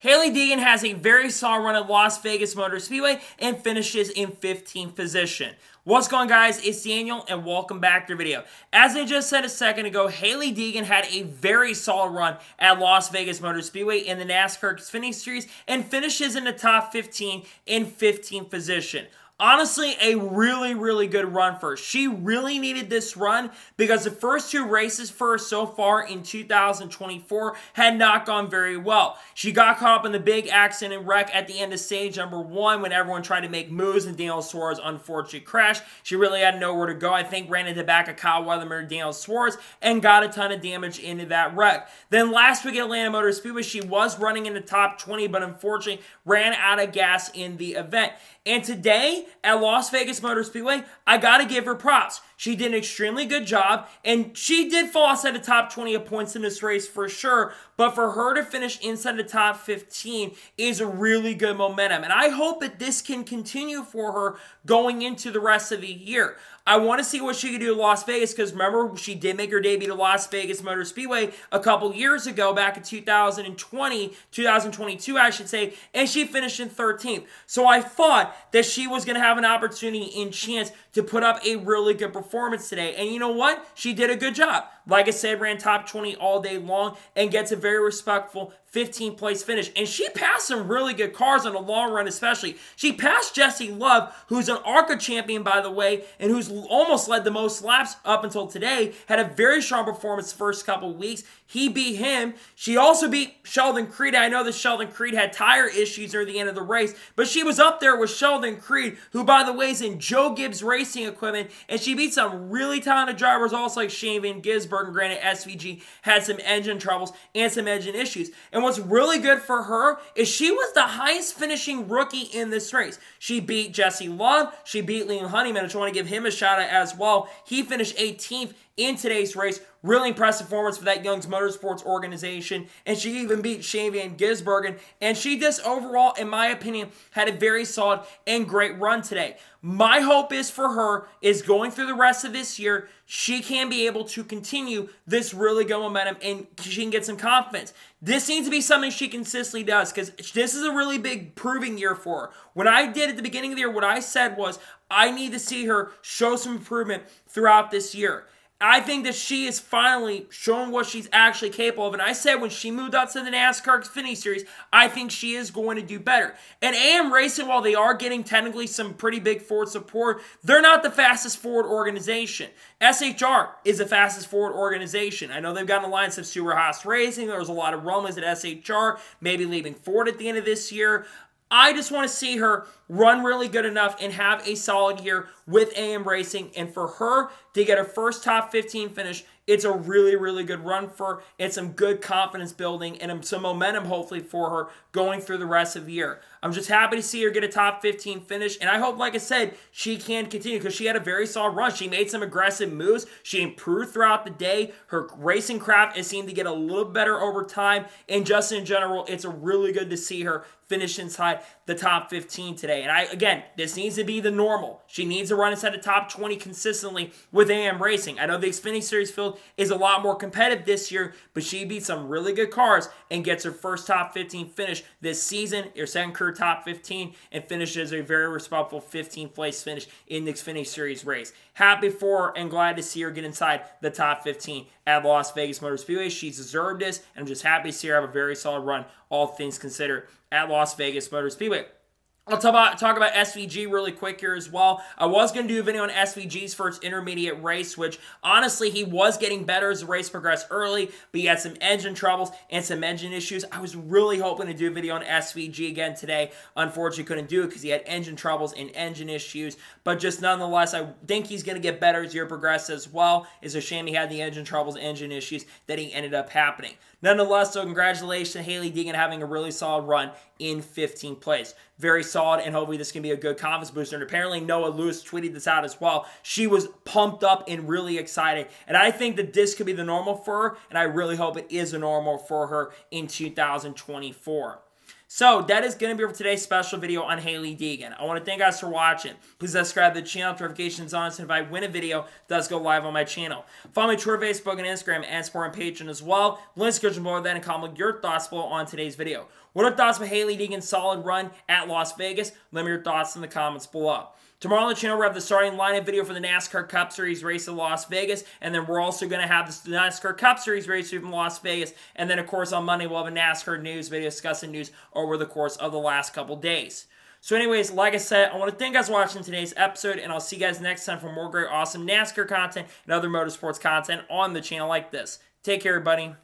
Hailie Deegan has a very solid run at Las Vegas Motor Speedway and finishes in 15th position. What's going on, guys? It's Daniel and welcome back to the video. As I just said a second ago, Hailie Deegan had a very solid run at Las Vegas Motor Speedway in the NASCAR Xfinity Series and finishes in the top 15 in 15th position. Honestly, a really good run for her. She really needed this run because the first two races for her so far in 2024 had not gone very well. She got caught up in the big accident and wreck at the end of stage number 1 when everyone tried to make moves and Daniel Suarez unfortunately crashed. She really had nowhere to go. I think ran into the back of Kyle Weatherman and Daniel Suarez and got a ton of damage into that wreck. Then last week at Atlanta Motor Speedway, she was running in the top 20, but unfortunately ran out of gas in the event. And today, at Las Vegas Motor Speedway, I gotta give her props. She did an extremely good job, and she did fall outside the top 20 of points in this race for sure, but for her to finish inside the top 15 is a really good momentum, and I hope that this can continue for her going into the rest of the year. I want to see what she can do at Las Vegas, because remember, she did make her debut to Las Vegas Motor Speedway a couple years ago, back in 2022, I should say, and she finished in 13th. So I thought that she was going to have an opportunity and chance to put up a really good performance today. And you know what? She did a good job. Like I said, ran top 20 all day long and gets a very respectful 15th place finish. And she passed some really good cars on the long run especially. She passed Jesse Love, who's an ARCA champion, by the way, and who's almost led the most laps up until today. Had a very strong performance the first couple weeks. He beat him. She also beat Sheldon Creed. I know that Sheldon Creed had tire issues near the end of the race, but she was up there with Sheldon Creed, who, by the way, is in Joe Gibbs Racing Equipment, and she beat some really talented drivers also like Shane Van Gisbergen. And granted, SVG had some engine troubles and some engine issues. And what's really good for her is she was the highest finishing rookie in this race. She beat Jesse Love. She beat Liam Honeyman, which I want to give him a shout out as well. He finished 18th in today's race. Really impressive performance for that Young's Motorsports organization. And she even beat Shane Van Gisbergen. And she just overall, in my opinion, had a very solid and great run today. My hope is for her is going through the rest of this year, she can be able to continue this really good momentum and she can get some confidence. This needs to be something she consistently does because this is a really big proving year for her. When I did at the beginning of the year, what I said was I need to see her show some improvement throughout this year. I think that she is finally showing what she's actually capable of. And I said when she moved up to the NASCAR Xfinity Series, I think she is going to do better. And AM Racing, while they are getting technically some pretty big Ford support, they're not the fastest Ford organization. SHR is the fastest Ford organization. I know they've got an alliance of Super Haas Racing. There was a lot of rumblings at SHR, maybe leaving Ford at the end of this year. I just want to see her run really good enough and have a solid year with AM Racing. And for her to get her first top 15 finish, it's a really good run for her. It's some good confidence building and some momentum hopefully for her going through the rest of the year. I'm just happy to see her get a top 15 finish. And I hope, like I said, she can continue because she had a very solid run. She made some aggressive moves. She improved throughout the day. Her racing craft has seemed to get a little better over time. And just in general, it's really good to see her finish inside the top 15 today. And again, this needs to be the normal. She needs to run inside the top 20 consistently with AM Racing. I know the Xfinity Series field is a lot more competitive this year, but she beat some really good cars and gets her first top 15 finish this season, her second career top 15, and finishes a very respectful 15th place finish in the Xfinity Series race. Happy for her and glad to see her get inside the top 15 at Las Vegas Motor Speedway. She's deserved this, and I'm just happy to see her have a very solid run, all things considered, at Las Vegas Motor Speedway. I'll talk about SVG really quick here as well. I was going to do a video on SVG's first intermediate race, which honestly, he was getting better as the race progressed early, but he had some engine troubles and some engine issues. I was really hoping to do a video on SVG again today. Unfortunately, couldn't do it because he had engine troubles and engine issues, but just nonetheless, I think he's going to get better as the year progresses as well. It's a shame he had the engine troubles, engine issues that he ended up happening. Nonetheless, so congratulations to Hailie Deegan having a really solid run in 15th place. Very solid, and hopefully this can be a good confidence booster. And apparently Noah Lewis tweeted this out as well. She was pumped up and really excited. And I think that this could be the normal for her, and I really hope it is a normal for her in 2024. So that is going to be for today's special video on Hailie Deegan. I want to thank you guys for watching. Please subscribe to the channel, notifications on, so if I win a video, it does go live on my channel. Follow me on Twitter, Facebook, and Instagram, and support on Patreon as well. Links description below that, and comment your thoughts below on today's video. What are your thoughts about Hailie Deegan's solid run at Las Vegas? Let me know your thoughts in the comments below. Tomorrow on the channel, we have the starting lineup video for the NASCAR Cup Series race in Las Vegas, and then we're also going to have the NASCAR Cup Series race from Las Vegas, and then, of course, on Monday, we'll have a NASCAR news video discussing news over the course of the last couple days. So anyways, like I said, I want to thank you guys for watching today's episode, and I'll see you guys next time for more great, awesome NASCAR content and other motorsports content on the channel like this. Take care, everybody.